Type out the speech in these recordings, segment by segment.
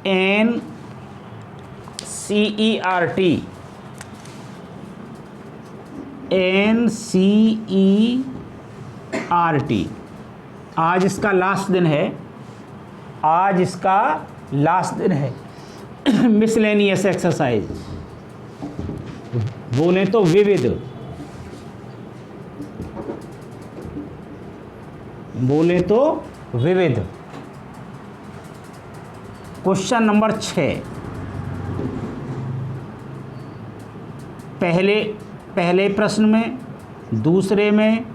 NCERT, NCERT। आज इसका last दिन है, आज इसका लास्ट दिन है। मिसलेनियस एक्सरसाइज, बोले तो विविध, बोले तो विविध। क्वेश्चन नंबर 6, पहले प्रश्न में, दूसरे में,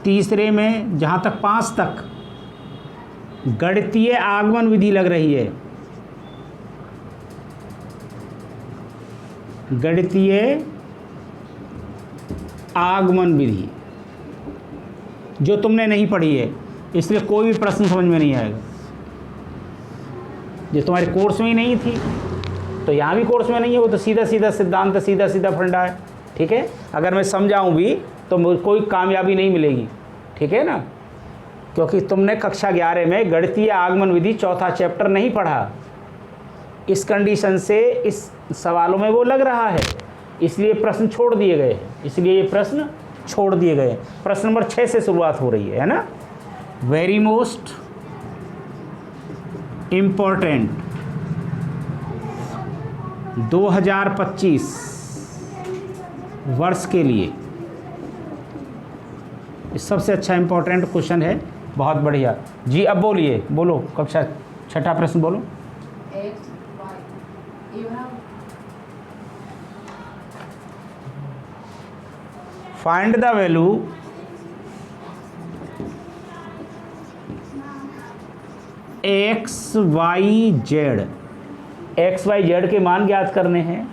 तीसरे में, जहाँ तक 5 तक गणितीय आगमन विधि लग रही है। गणितीय आगमन विधि जो तुमने नहीं पढ़ी है, इसलिए कोई भी प्रश्न समझ में नहीं आएगा। जो तुम्हारे कोर्स में ही नहीं थी तो यहाँ भी कोर्स में नहीं है, वो तो सीधा सीधा सिद्धांत, सीधा सीधा फंडा है। ठीक है, अगर मैं समझाऊँ भी तो मुझे कोई कामयाबी नहीं मिलेगी। ठीक है ना, क्योंकि तुमने कक्षा 11 में गणितीय आगमन विधि चौथा चैप्टर नहीं पढ़ा। इस कंडीशन से इस सवालों में वो लग रहा है, इसलिए प्रश्न छोड़ दिए गए हैं, इसलिए ये प्रश्न छोड़ दिए गए। प्रश्न नंबर 6 से शुरुआत हो रही है ना। वेरी मोस्ट इम्पोर्टेंट 2025 वर्ष के लिए सबसे अच्छा इम्पोर्टेंट क्वेश्चन है। बहुत बढ़िया जी। अब बोलिए, बोलो कक्षा 6ठा प्रश्न बोलो। Find the value x Y Z, x Y Z के मान ज्ञात करने हैं।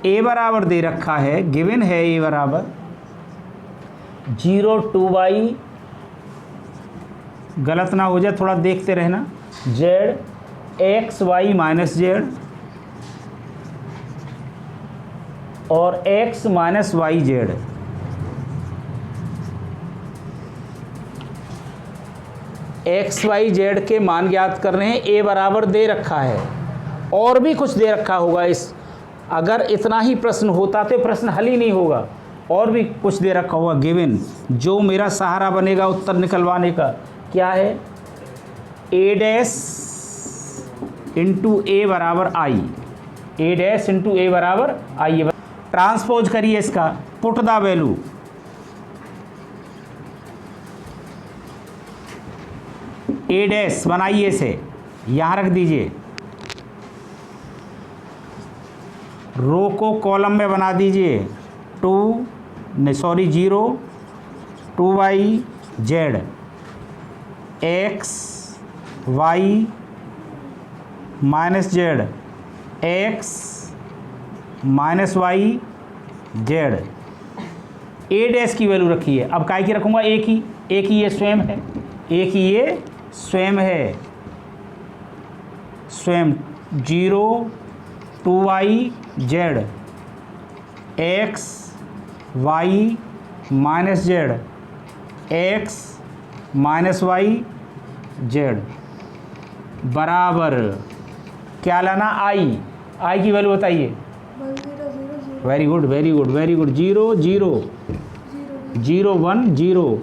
ए बराबर दे रखा है, गिवन है ए बराबर 0 2y, गलत ना हो जाए थोड़ा देखते रहना, Z x Y minus Z और X minus Y Z. X Y Z के मान ज्ञात करने हैं। ए बराबर दे रखा है, और भी कुछ दे रखा होगा। इस अगर इतना ही प्रश्न होता तो प्रश्न हल ही नहीं होगा, और भी कुछ दे रखा होगा गिवन, जो मेरा सहारा बनेगा उत्तर निकलवाने का। क्या है? ए डैश इंटू ए बराबर आई, ए डैश इंटू ए बराबर आई। ट्रांसपोज करिए इसका, put the value A dash बनाइए से, यहाँ रख दीजिए, रो को कॉलम में बना दीजिए। 0 2y Z x Y minus Z x minus Y Z. A dash की वैल्यू रखी है। अब काय की रखूँगा? एक ही ये स्वयं है, एक ही ये स्वयं है, स्वयं 0 2y Z x Y minus Z x minus Y z बराबर क्या लाना? आई। आई की वैल्यू बताइए। Very good very good very good. 0 0 0 1 0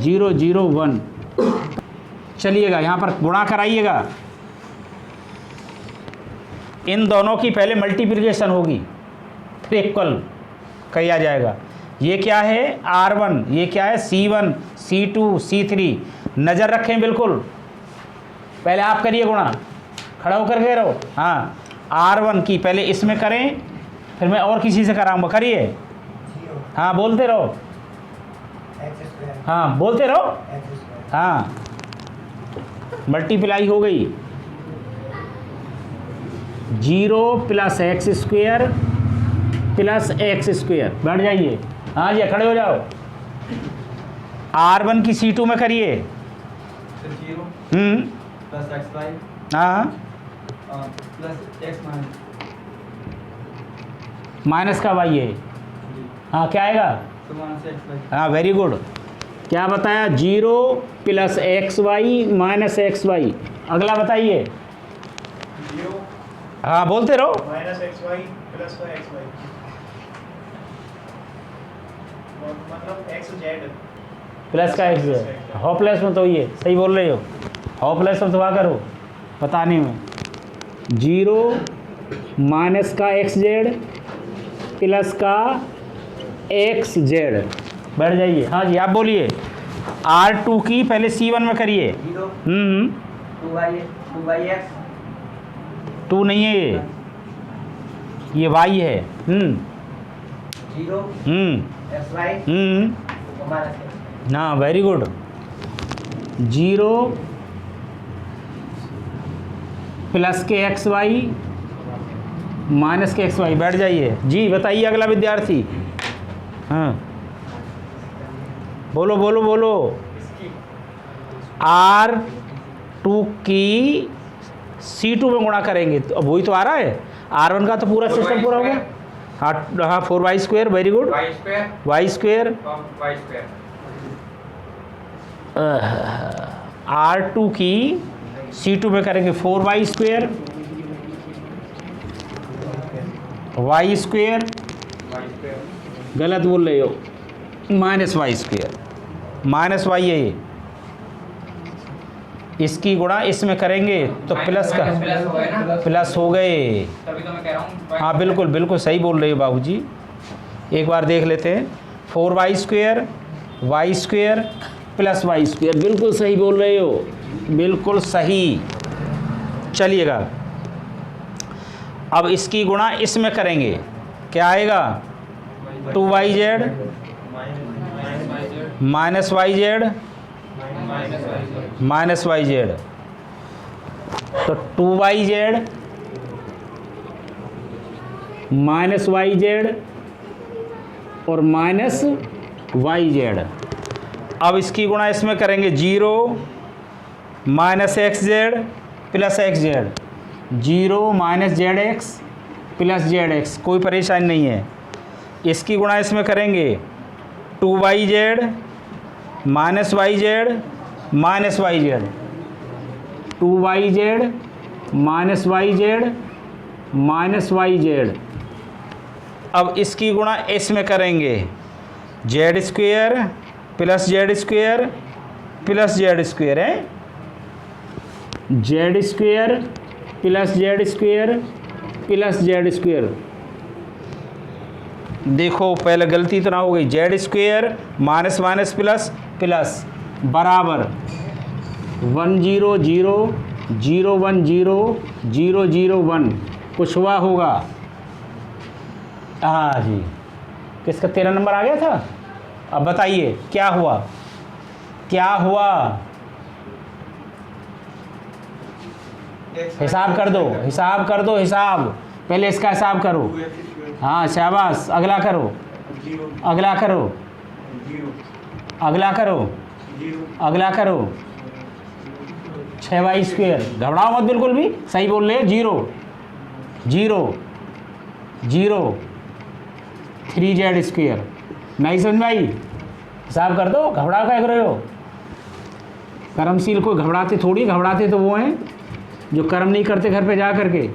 0 0 1। चलिएगा यहाँ पर गुणा कराइएगा। इन दोनों की पहले मल्टीप्लिकेशन होगी, फिर इक्वल किया जाएगा। ये क्या है? R1, ये क्या है? C1 C2 C3। नज़र रखें बिल्कुल, पहले आप करिए गुणा, खड़ा होकर के रहो। हाँ, R1 की पहले इसमें करें, फिर मैं और किसी से कराऊंगा। करिए, हाँ बोलते रहो, हाँ बोलते रहो। हाँ, मल्टीप्लाई हो गई। 0 + x square plus x square. बैठ जाइए, हाँ जी खड़े हो जाओ। R1 की C2 में करिए। 0 + xy हाँ प्लस x माइनस का y है। हाँ क्या आएगा? हाँ वेरी गुड। क्या बताया? 0 + xy माइनस xy। अगला बताइए। 0 हाँ बोलते रहो। माइनस एक्स वाई प्लस का एक्स वाई, मतलब एक्स जेड प्लस का एक्स जेड। हॉपलेस में तो ये सही बोल रहे हो, हॉपलेस में तो आ करो बताने में। 0 माइनस का एक्स जेड प्लस का एक्स जेड। बैठ जाइए। हाँ जी आप बोलिए। R2 की पहले C1 में करिए। 0 2 बाई एक्स 2 नहीं है ये y है। 0 एक्स वाई माइनस हाँ वेरी गुड। 0 प्लस के एक्स वाई माइनस के एक्स वाई। बैठ जाइए जी। बताइए अगला विद्यार्थी। हाँ बोलो बोलो बोलो। R2 की C2 में गुणा करेंगे तो अब वही तो आ रहा है। R1 का तो पूरा सिस्टम पूरा हो गया। हाँ हाँ 4y²। Very good. y² R2 की C2 में करेंगे 4y², y²। गलत बोल रहे हो, -y²। माइनस वाई है ये। इसकी गुणा इसमें करेंगे तो प्लस का प्लस हो गए। तभी तो मैं कह रहा हूँ। हाँ बिल्कुल बिल्कुल सही बोल रहे हो बाबूजी। एक बार देख लेते हैं। 4y² y² plus y²। बिल्कुल सही बोल रहे हो, बिल्कुल सही। चलिएगा अब इसकी गुणा इसमें करेंगे, क्या आएगा? 2yz minus yz minus yz। तो 2yz माइनस yz और माइनस yz। अब इसकी गुणा इसमें करेंगे 0 minus xz plus xz। 0 minus zx plus zx। कोई परेशानी नहीं है। इसकी गुणा इसमें करेंगे 2yz minus yz minus yz। 2yz minus yz minus yz। अब इसकी गुणा इसमें करेंगे z² plus z² plus z² है। z² plus z² plus z²। देखो पहले गलती तो ना हो गई। z² minus minus plus plus बराबर 1 0 0 0 1 0 0 0 1। कुछ हुआ होगा। हाँ जी किसका 13 नंबर आ गया था? अब बताइए क्या हुआ, क्या हुआ? हिसाब कर दो, हिसाब कर दो, हिसाब पहले इसका हिसाब करो। हाँ शाबाश। अगला करो, अगला करो, अगला करो, अगला करो। 6y²। घबराओ मत बिल्कुल भी, सही बोल रहे। 0 0 0 3z²। नहीं समझ में आई? हिसाब कर दो। घबरा क्या कर रहे हो? कर्मशील को घबराते थोड़ी, घबराते तो वो हैं जो कर्म नहीं करते घर पे जा कर के।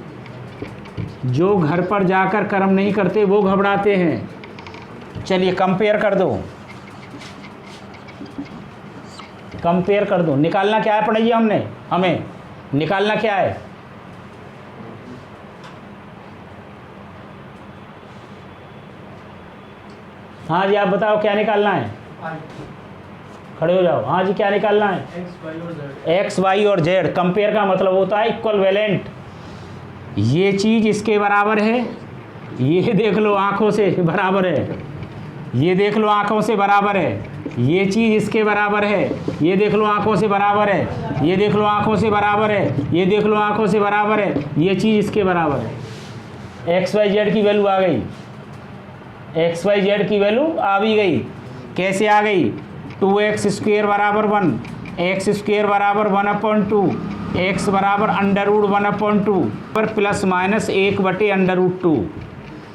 जो घर पर जाकर कर्म नहीं करते वो घबराते हैं। चलिए कंपेयर कर दो, कंपेयर कर दो। निकालना क्या है पढ़ाइए हमने, हमें निकालना क्या है? हाँ जी आप बताओ क्या निकालना है? खड़े हो जाओ। हाँ जी क्या निकालना है? एक्स वाई और जेड। कंपेयर का मतलब होता है इक्वल वैलेंट। ये चीज़ इसके बराबर है, ये देख लो आँखों से बराबर है, ये देख लो आँखों से बराबर है। ये चीज़ इसके बराबर है, ये देख लो आँखों से बराबर है, ये देख लो आँखों से बराबर है, ये देख लो आँखों से बराबर है। ये चीज़ इसके बराबर है। एक्स वाई जेड की वैल्यू आ गई, एक्स वाई जेड की वैल्यू आ भी गई। कैसे आ गई? 2x² बराबर 1, x² बराबर 1/2, x बराबर √1/2 पर प्लस माइनस 1/√2।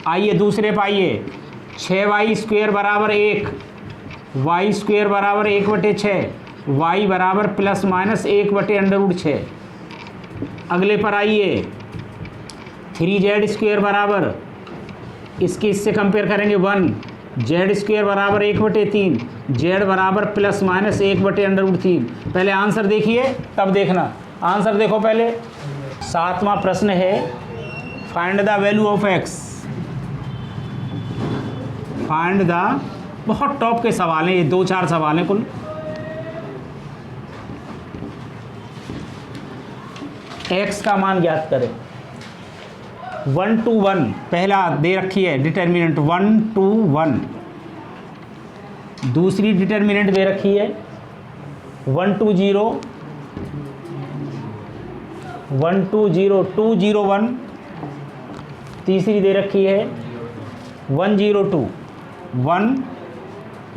आइए दूसरे पाइए। 6y² बराबर 1, y² बराबर 1/6, y बराबर प्लस माइनस 1/√6। अगले पर आइए। 3z² बराबर, इसके इससे कंपेयर करेंगे 1, z² बराबर 1/3, z बराबर ±1/√3। पहले आंसर देखिए तब देखना, आंसर देखो पहले। 7वां प्रश्न है find the value of x। Find the, बहुत टॉप के सवाल हैं ये, 2-4 सवाल हैं कुल। x का मान ज्ञात करें। 1 to 1 पहला दे रखी है डिटर्मिनेंट 1 to 1, दूसरी डिटर्मिनेंट दे रखी है 1 to 0, 1 to 0, 2 0 1, तीसरी दे रखी है 1 0 2, 1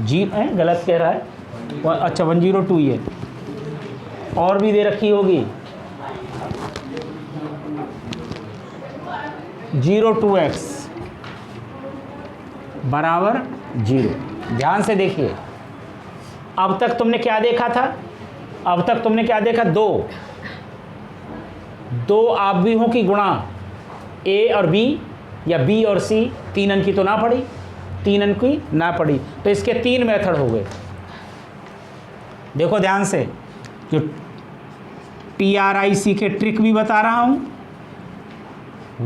0, गलत कह रहा है, अच्छा 1 0 2 ये, और भी दे रखी होगी 0 2x बराबर 0। ध्यान से देखिए, अब तक तुमने क्या देखा था, अब तक तुमने क्या देखा, दो आव्यूहों की गुणा a और b या b और c, 3 अंक की तो ना पड़ी, 3 अंक की ना पड़ी, तो इसके 3 मेथड हो गए। देखो ध्यान से, जो TRIC के ट्रिक भी बता रहा हूं।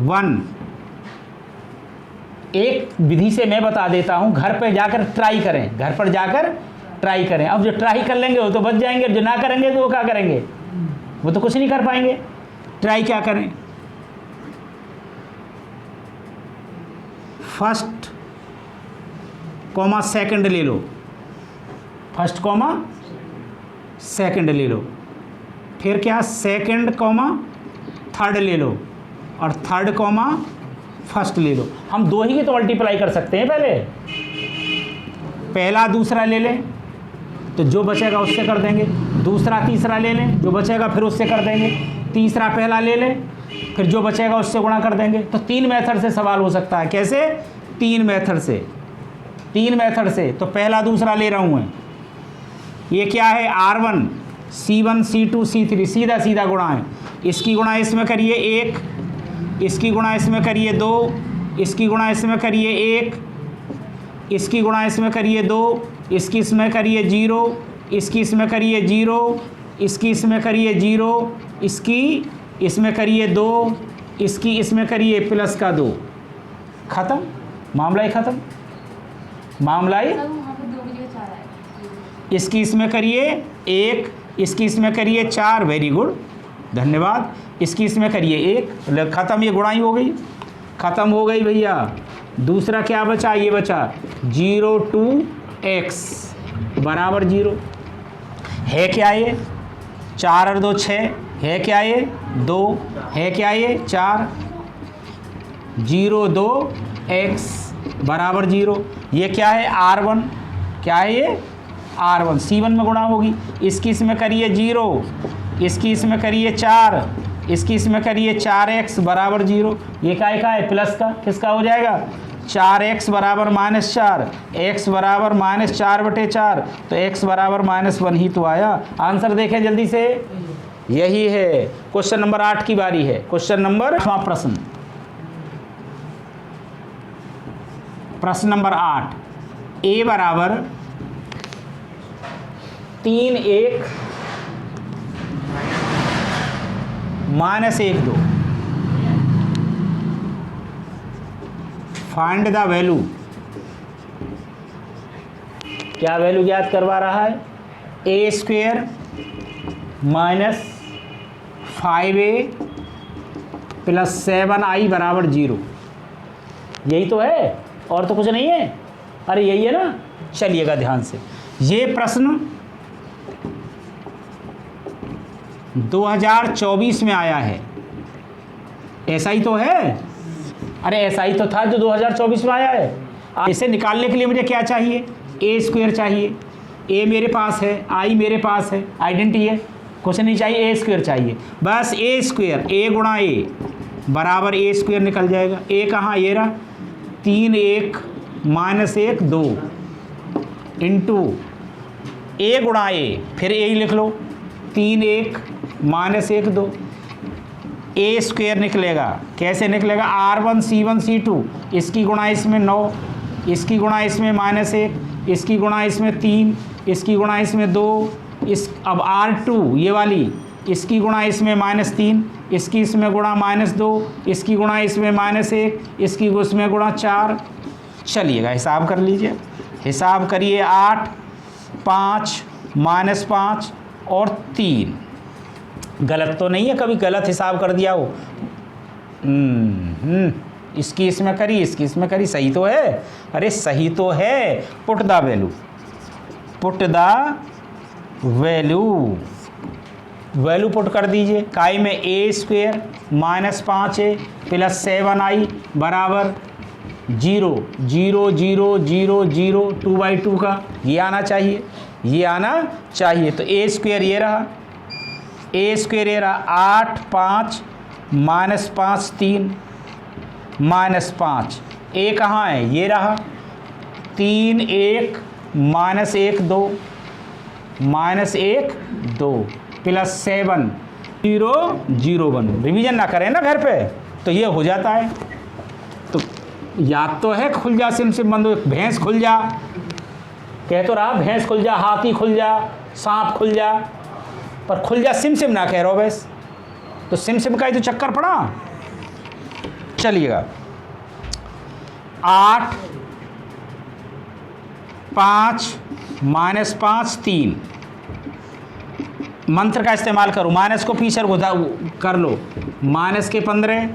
1 एक विधि से मैं बता देता हूं, घर पर जाकर ट्राई करें, घर पर जाकर ट्राई करें। अब जो ट्राई कर लेंगे वो तो बच जाएंगे, जो ना करेंगे तो वो क्या करेंगे, वो तो कुछ नहीं कर पाएंगे। ट्राई क्या करें, फर्स्ट कॉमा सेकंड ले लो, फर्स्ट कॉमा सेकंड ले लो, फिर क्या सेकंड कॉमा थर्ड ले लो, और थर्ड कॉमा फर्स्ट ले लो। हम 2 ही की तो मल्टीप्लाई कर सकते हैं, पहला दूसरा ले लें तो जो बचेगा उससे कर देंगे, दूसरा तीसरा ले लें, जो बचेगा फिर उससे कर देंगे, तीसरा पहला ले लें, फिर जो बचेगा उससे गुणा कर देंगे। तो 3 मेथड से सवाल हो सकता है। कैसे? 3 मेथड से, 3 मेथड से। तो पहला दूसरा ले रहा हूँ मैं, ये क्या है, R1 C1 C2 C3, सीधा सीधा गुणा है। इसकी गुणा इसमें करिए 1, इसकी गुणा इसमें करिए 2, इसकी गुणा इसमें करिए 1, इसकी गुणा इसमें करिए 2, इसकी इसमें करिए 0, इसकी इसमें करिए 0, इसकी इसमें करिए 0, इसकी इसमें करिए 2, इसकी इसमें करिए प्लस का 2। ख़त्म, मामला ही ख़त्म, मामला ही। इसकी इसमें करिए 1, इसकी इसमें करिए 4, वेरी गुड, धन्यवाद। इसकी इसमें करिए 1, ख़त्म, ये गुणाई हो गई, ख़त्म हो गई भैया। दूसरा क्या बचा, ये बचा 0 to x बराबर 0 है। क्या ये 4 और 2 6 है, क्या ये 2 है, क्या ये 4, 0 2 x बराबर 0। ये क्या है, R1, क्या है ये R1, C1 में गुणा होगी। इसकी इसमें करिए 0, इसकी इसमें करिए 4, इसकी इसमें करिए 4x बराबर 0। ये काय का है, प्लस का, किसका हो जाएगा, 4x बराबर -4, x बराबर -4/4, तो x बराबर -1 ही तो आया। आंसर देखें जल्दी से, यही है। क्वेश्चन नंबर 8 की बारी है। क्वेश्चन नंबर 8वां प्रश्न, प्रश्न नंबर 8, a बराबर 3 1 -1 2, फाइंड द वैल्यू। क्या वैल्यू ज्ञात करवा रहा है, a² - 5a + 7i बराबर 0। यही तो है, और तो कुछ नहीं है। अरे यही है ना, चलिएगा ध्यान से। ये प्रश्न 2024 में आया है, ऐसा ही तो है। अरे ऐसा ही तो था जो 2024 में आया है। इसे निकालने के लिए मुझे क्या चाहिए, a² चाहिए। a मेरे पास है, i मेरे पास है, आइडेंटिटी है, कुछ नहीं चाहिए, a² चाहिए बस। a² a गुणा a बराबर a² निकल जाएगा। a कहाँ, ये रहा, 3 1 -1 2 इंटू a गुणा a, फिर a ही लिख लो, 3 1 -1 2, ए स्क्वायर निकलेगा। कैसे निकलेगा? R1 C1 C2, इसकी गुणा इसमें 9, इसकी गुणा इसमें -1, इसकी गुणा इसमें 3, इसकी गुणा इसमें 2, इस अब R2 ये वाली, इसकी गुणा इसमें -3, इसकी इसमें गुणा -2, इसकी गुणा इसमें -1, इसकी इसमें गुणा 4। चलिएगा हिसाब कर लीजिए, हिसाब करिए। 8, 5, -5 और 3। गलत तो नहीं है? कभी गलत हिसाब कर दिया हो? इसकी इसमें करी, इसकी इसमें करी, सही तो है? अरे सही तो है। Put the value, put the value, value put कर दीजिए। काई में ए स्क्वायर -5a प्लस 7i बराबर 0 0 0 0 0 2/2 का ये आना चाहिए, ये आना चाहिए। तो ए स्क्वायर ये रहा, ए स्क्वायर ये रहा 8 5 -5 3 -5, ए कहाँ है? ये रहा 3 1 -1 2 -1 2 प्लस 7 0 0 1। रिवीजन ना करें ना घर पे तो ये हो जाता है। तो याद तो है खुल जा सिम सिम बंदो, भैंस खुल जा, कह तो रहा भैंस खुल जा, हाथी खुल जा, सांप खुल जा, पर खुल जा सिम सिम ना कह रहा हो बस। तो सिम सिम का ही तो चक्कर पड़ा। चलिएगा 8 5 -5 3, मंत्र का इस्तेमाल करो, माइनस को पीछे कर लो, माइनस के 15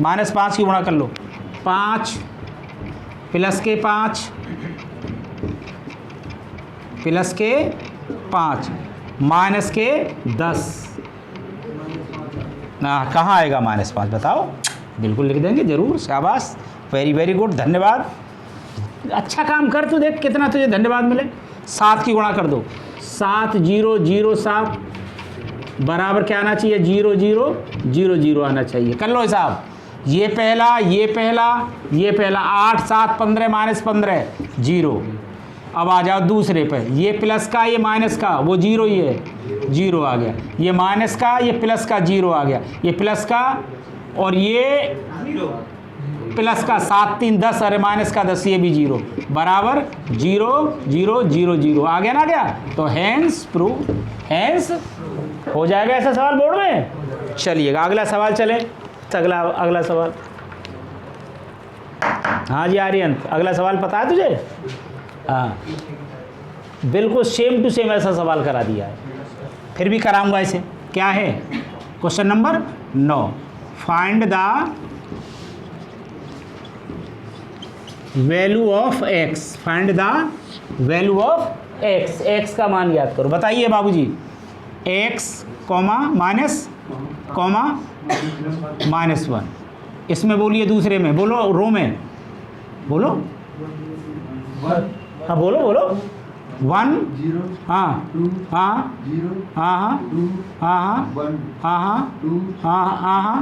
-5 की गुणा कर लो, 5 प्लस के 5 प्लस के 5 माइनस के 10। कहाँ आएगा -5 बताओ? बिल्कुल लिख देंगे जरूर, शाबाश, वेरी वेरी गुड, धन्यवाद। अच्छा काम कर तू, देख कितना तुझे धन्यवाद मिले। 7 की गुणा कर दो, 7 0 0 7 बराबर क्या आना चाहिए? 0 0 0 0 आना चाहिए। कर लो हिसाब, ये पहला ये पहला ये पहला, 8 7 15 -15 0। अब आ जाओ दूसरे पे, ये प्लस का ये माइनस का, वो 0 ही है, 0 आ गया। ये माइनस का ये प्लस का 0 आ गया, ये प्लस का और ये प्लस का 7 3 10, अरे माइनस का 10, ये भी 0 बराबर 0 0 0 0 आ गया ना? गया तो हैंस प्रूव, हैंस हो जाएगा ऐसा सवाल बोर्ड में। चलिएगा अगला सवाल चले, अगला सवाल। हाँ जी आर्यन, अगला सवाल पता है तुझे? हाँ बिल्कुल सेम टू सेम ऐसा सवाल करा दिया है, फिर भी कराऊंगा इसे। क्या है? Question number 9, find the value of x, find the value of x, x का मान याद करो। बताइए बाबूजी, एक्स कॉमा माइनस कॉमा -1, इसमें बोलिए, दूसरे में बोलो, रो में बोलो, हाँ बोलो बोलो, 1 हाँ हाँ हाँ हाँ हाँ हाँ हाँ हाँ हाँ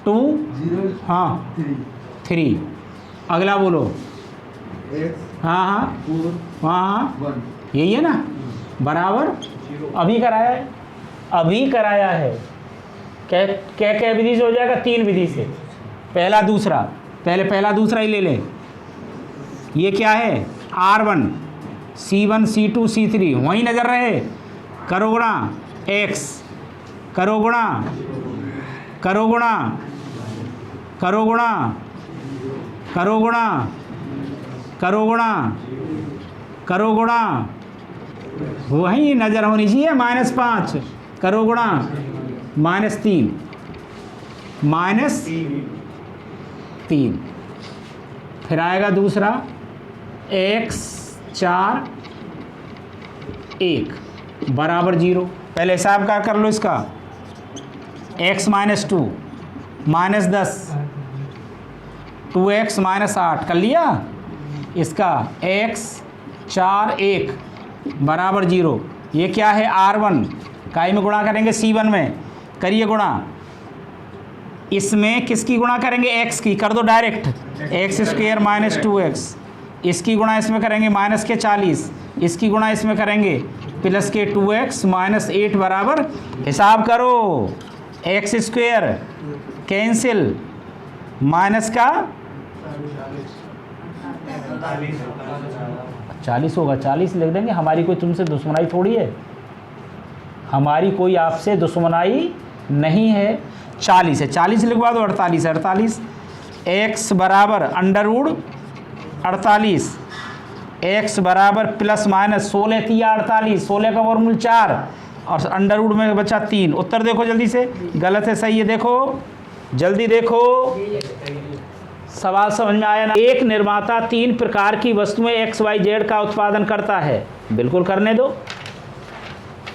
2 हाँ 3, अगला बोलो, हाँ हाँ हाँ यही है ना, बराबर। अभी कराया है, अभी कराया है। क्या विधि से हो जाएगा? 3 विधि से, पहला दूसरा, पहले पहला दूसरा ही ले लें। ये क्या है? R1 C1 C2 C3 वहीं नज़र रहे, करो गुणा x, करो गुणा, करो गुणा, करो गुणा, करो गुणा, करो गुणा, करो गुणा, वहीं नज़र होनी चाहिए। -5 करो गुणा, -3 -3, फिर आएगा दूसरा x 4 1 बराबर 0। पहले हिसाब का कर लो इसका, x -2 -10 2x -8 कर लिया। इसका x 4 1 बराबर 0। ये क्या है? R1 काई में गुणा करेंगे, C1 में करिए गुणा, इसमें किसकी गुणा करेंगे? x की, कर दो डायरेक्ट, x स्क्वायर -2x, इसकी गुणा इसमें करेंगे माइनस के 40, इसकी गुणा इसमें करेंगे प्लस के 2x -8 बराबर, हिसाब करो, एक्स स्क्वेयर कैंसिल, माइनस का 40 होगा, 40 लिख देंगे। हमारी कोई तुमसे दुश्मनाई थोड़ी है, हमारी कोई आपसे दुश्मनाई नहीं है। 40 है, 40 लिखवा दो। 48 है, 48 एक्स बराबर अंडर रूट 48, एक्स बराबर प्लस माइनस 16 तिया 48, 16 का वर्गमूल 4 और अंडर रूट में बचा 3। उत्तर देखो जल्दी से, गलत है सही है, देखो जल्दी देखो, सवाल समझ में आया ना। एक निर्माता 3 प्रकार की वस्तुएं एक्स वाई जेड का उत्पादन करता है, बिल्कुल करने दो,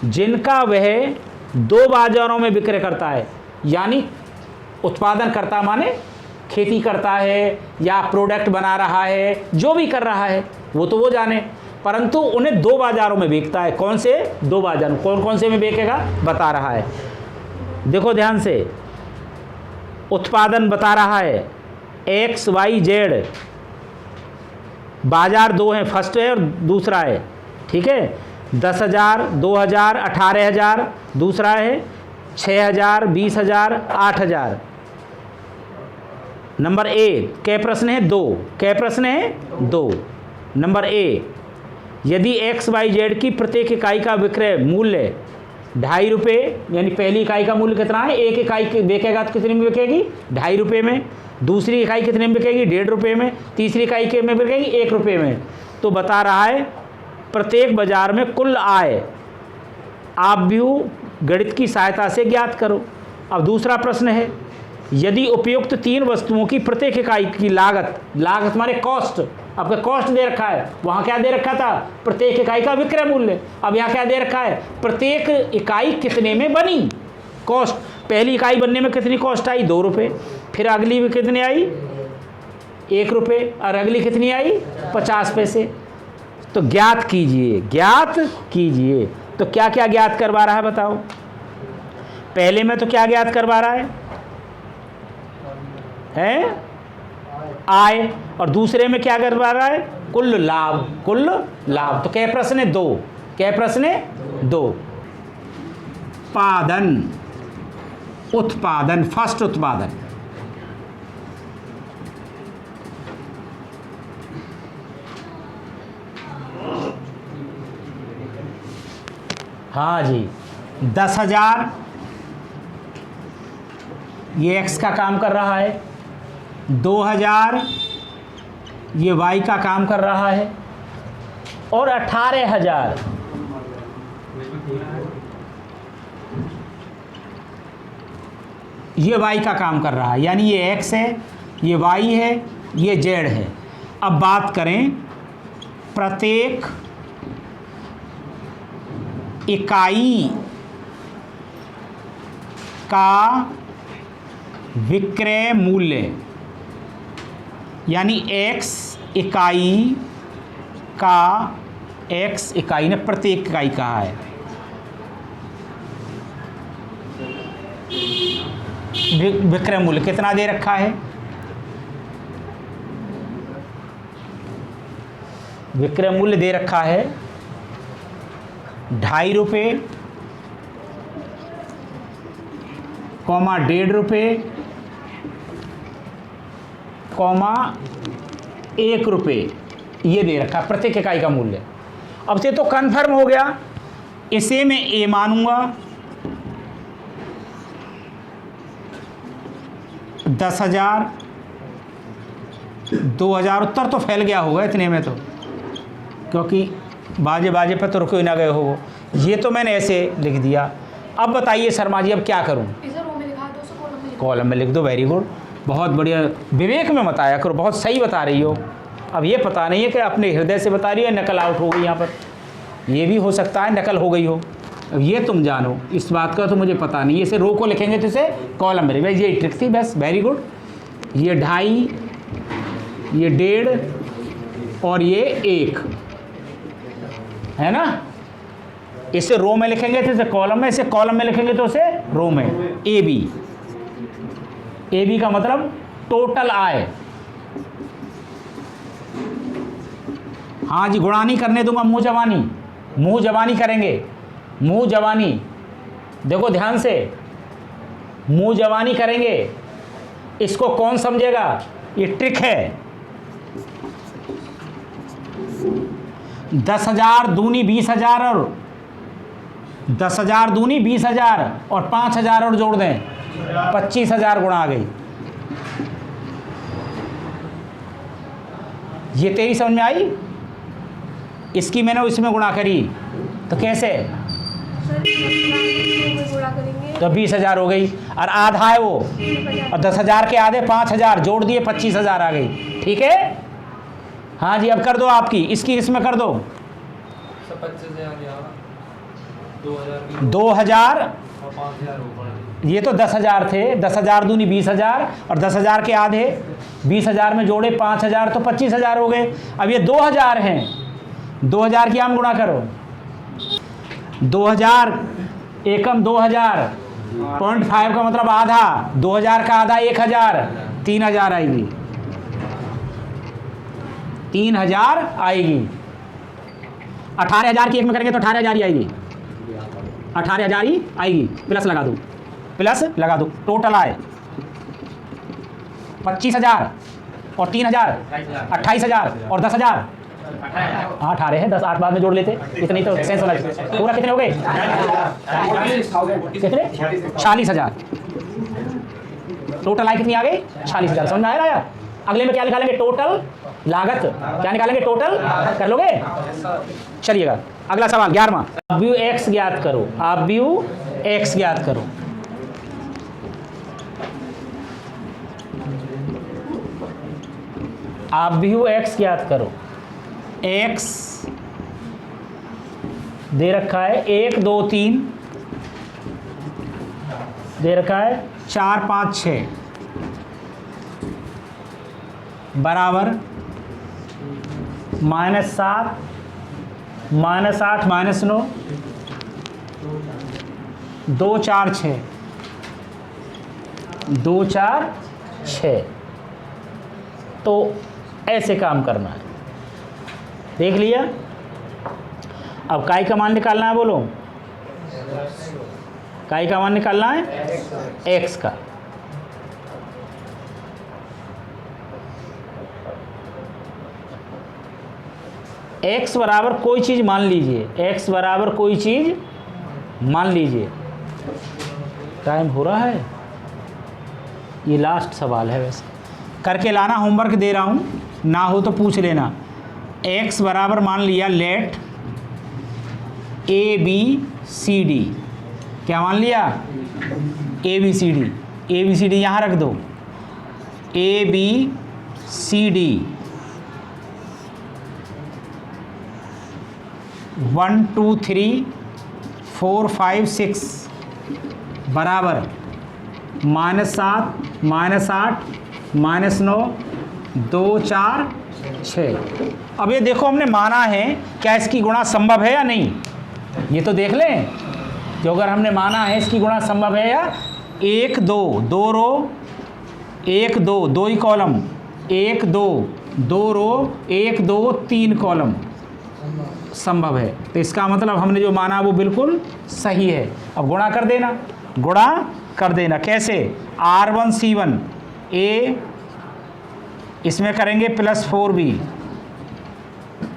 जिनका वह 2 बाजारों में विक्रय करता है। यानी उत्पादन करता माने खेती करता है या प्रोडक्ट बना रहा है, जो भी कर रहा है वो तो वो जाने, परंतु उन्हें 2 बाजारों में बेचता है। कौन से 2 बाजारों, कौन कौन से में बेचेगा बता रहा है। देखो ध्यान से, उत्पादन बता रहा है एक्स वाई जेड, बाजार 2 हैं, फर्स्ट है और दूसरा है, ठीक है। 10,000, 2,000, 18,000, दूसरा है 6,000, 20,000, 8,000। नंबर ए, कै प्रश्न है 2, कै प्रश्न है 2। नंबर ए, यदि एक्स वाई जेड की प्रत्येक इकाई का विक्रय मूल्य 2.5 रुपये, यानी पहली इकाई का मूल्य कितना है, एक इकाई बेचेगा तो कितने में बिकेगी 2.5 रुपये में, दूसरी इकाई कितने में बिकेगी 1.5 रुपये में, तीसरी इकाई के में बिकेगी 1 रुपये में। तो बता रहा है प्रत्येक बाजार में कुल आय आप भी गणित की सहायता से ज्ञात करो। अब दूसरा प्रश्न है, यदि उपयुक्त 3 वस्तुओं की प्रत्येक इकाई की लागत, लागत माने कॉस्ट, आपका कॉस्ट दे रखा है, वहाँ क्या दे रखा था प्रत्येक इकाई का विक्रय मूल्य, अब यहाँ क्या दे रखा है प्रत्येक इकाई कितने में बनी, कॉस्ट। पहली इकाई बनने में कितनी कॉस्ट आई 2 रुपये, फिर अगली में कितनी आई 1 रुपये और अगली कितनी आई 50 पैसे। तो ज्ञात कीजिए, ज्ञात कीजिए। तो क्या क्या ज्ञात करवा रहा है बताओ। पहले में तो क्या ज्ञात करवा रहा है आय, और दूसरे में क्या करवा रहा है कुल लाभ, कुल लाभ। तो क्या प्रश्न है 2, क्या प्रश्न है 2। उत्पादन, उत्पादन, फर्स्ट उत्पादन, हाँ जी 10,000 ये एक्स का काम कर रहा है, 2,000 ये वाई का काम कर रहा है, और 18,000 ये वाई का काम कर रहा है। यानी ये एक्स है, ये वाई है, ये जेड है। अब बात करें प्रत्येक इकाई का विक्रय मूल्य, यानी एक्स इकाई का, एक्स इकाई ने प्रत्येक इकाई कहा है, विक्रय मूल्य कितना दे रखा है, विक्रय मूल्य दे रखा है 2.5 रुपये, कॉमा 1.5 रुपये, कॉमा 1 रुपये, ये दे रखा प्रत्येक इकाई का मूल्य। अब से तो कन्फर्म हो गया, इसे मैं ए मानूंगा, 10,000, 2,000, उत्तर तो फैल गया होगा इतने में तो, क्योंकि बाजे बाजे पर तो रुके ना गए हो। ये तो मैंने ऐसे लिख दिया। अब बताइए शर्मा जी अब क्या करूं। कॉलम में लिख दो, वेरी गुड, बहुत बढ़िया, विवेक में बताया करो, बहुत सही बता रही हो। अब ये पता नहीं है कि अपने हृदय से बता रही हो, नकल आउट हो गई यहाँ पर, ये भी हो सकता है नकल हो गई हो। अब ये तुम जानो, इस बात का तो मुझे पता नहीं। इसे रो को लिखेंगे तो इसे कॉलम में, भाई ये ट्रिक थी बस, वेरी गुड। ये 2.5, ये 1.5 और ये 1 है ना। इसे रो में लिखेंगे तो इसे कॉलम में, इसे कॉलम में लिखेंगे तो इसे रो में। ए बी, ए बी का मतलब टोटल आय। हाँ जी, गुणा नहीं करने दूंगा, मुंह जबानी, मुंह जबानी करेंगे, मुंह जबानी। देखो ध्यान से, मुंह जवानी करेंगे। इसको कौन समझेगा? ये ट्रिक है। 10,000 दूनी 20,000 और 10,000 दूनी 20,000 और 5,000 और जोड़ दें 25,000 गुणा आ गई। ये तेरी समझ में आई? इसकी मैंने इसमें गुणा करी तो कैसे? गुणा करेंगे तो 20,000 हो गई और आधा है वो, और 10,000 के आधे 5,000 जोड़ दिए 25,000 आ गई। ठीक है? हाँ जी, अब कर दो आपकी, इसकी इसमें कर दो। 2,000 और 5,000 ऊपर। ये तो 10,000 थे, 10,000 दूनी 20,000 और 10,000 के आधे 20,000 में जोड़े 5,000 तो 25,000 हो गए। अब ये 2,000 हैं, 2,000 की आम गुणा करो। 2,000 एकम 2,000 0.5 का मतलब आधा, 2,000 का आधा 1,000, 3,000 आएगी। 3,000 आएगी। 18,000 की एक में करेंगे तो 18,000 ही आएगी। 18,000 ही आएगी। प्लस लगा दो, प्लस लगा दो, टोटल आए 25,000 और 3,000 28,000 और 10,000। 18 है, 10 8 बाद में जोड़ लेते, इतनी तो सेंस होना चाहिए। पूरा कितने हो गए? कितने? 40,000। टोटल आय कितनी आ गई? 40,000। समझ में आया यार? अगले में क्या निकालेंगे? टोटल लागत। क्या निकालेंगे? टोटल। कर लोगे? चलिएगा अगला सवाल 11वां। आप व्यू एक्स ज्ञात करो। आप व्यू एक्स ज्ञात करो। आप व्यू एक्स ज्ञात करो। एक्स दे रखा है 1 2 3, दे रखा है 4 5 6 बराबर -7 -8 -9 2 4 6 2 4 6। तो ऐसे काम करना है। देख लिया? अब काई का मान निकालना है, बोलो। काई का मान निकालना है? एक्स का। एक्स बराबर कोई चीज़ मान लीजिए, एक्स बराबर कोई चीज़ मान लीजिए। टाइम हो रहा है, ये लास्ट सवाल है, वैसे करके लाना, होमवर्क दे रहा हूँ, ना हो तो पूछ लेना। एक्स बराबर मान लिया let a b c d. क्या मान लिया? A b c d. A b c d यहाँ रख दो। ए बी सी डी 1 2 3 4 5 6 बराबर -7 -8 -9 2 4 6। अब ये देखो हमने माना है, क्या इसकी गुणा संभव है या नहीं? ये तो देख लें कि अगर हमने माना है इसकी गुणा संभव है या 1 2 2 रो 1 2 2 ही कॉलम 1 2 2 रो 1 2 3 कॉलम संभव है। तो इसका मतलब हमने जो माना वो बिल्कुल सही है। अब गुणा कर देना, गुणा कर देना। कैसे? R1 C1 A, इसमें करेंगे +4B,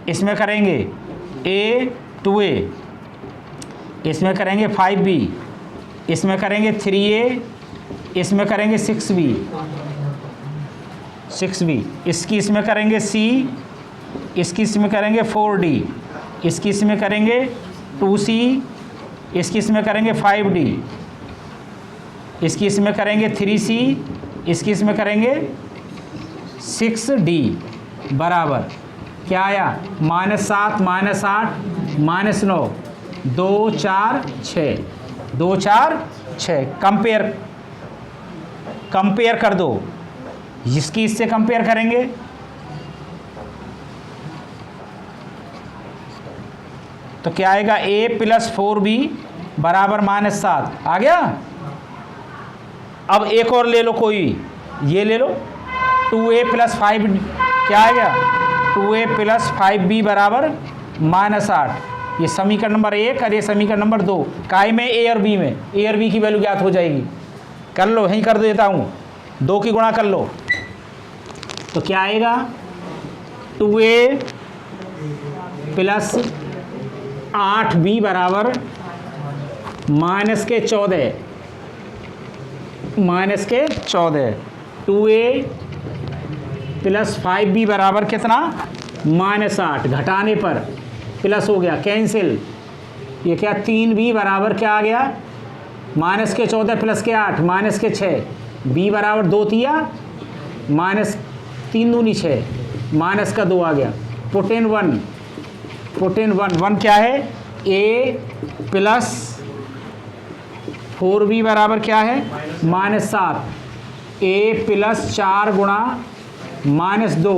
इसमें करेंगे A 2A, इसमें करेंगे 5B, इसमें करेंगे 3A, इसमें करेंगे 6B, इसकी इसमें करेंगे C, इसकी इसमें करेंगे 4D, इसकी इसमें करेंगे 2C, इसकी इसमें करेंगे 5D, इसकी इसमें करेंगे 3C, इसकी इसमें करेंगे 6D बराबर क्या आया? -7 -8 -9 2 4 6 2 4 6। कंपेयर कर दो, जिसकी इससे कंपेयर करेंगे तो क्या आएगा? A + 4B बराबर -7 आ गया। अब एक और ले लो, कोई ये ले लो 2A + 5 क्या आ गया? 2A + 5B बराबर -8। ये समीकरण नंबर 1 और ये समीकरण नंबर 2। काय में? A और B में। A और B की वैल्यू ज्ञात हो जाएगी। कर लो, यहीं कर देता हूँ, 2 की गुणा कर लो तो क्या आएगा 2a प्लस 8b बराबर माइनस के 14, 2a प्लस 5b बराबर कितना -8, घटाने पर प्लस हो गया कैंसिल, ये क्या 3b बराबर क्या आ गया माइनस के 14 प्लस के 8 माइनस के 6, b बराबर 2 तिया माइनस 3 दूनी 6 माइनस का 2 आ गया, पुट इन 1 क्या है a प्लस 4b बराबर क्या है -7, a प्लस 4 गुणा -2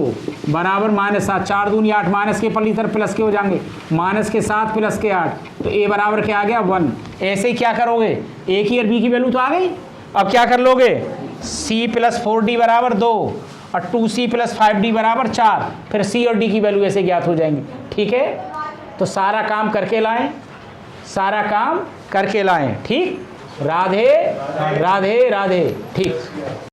बराबर -7, 4 दूनी 8 माइनस के पल्ली तरफ प्लस के हो जाएंगे, माइनस के 7 प्लस के 8, तो a बराबर क्या आ गया 1। ऐसे ही क्या करोगे a की और b की वैल्यू तो आ गई, अब क्या कर लोगे c प्लस 4d बराबर 2 और 2c प्लस 5d बराबर 4, फिर c और d की वैल्यू ऐसे ज्ञात हो जाएंगी। ठीक है, तो सारा काम करके लाएं, ठीक। राधे राधे राधे, ठीक।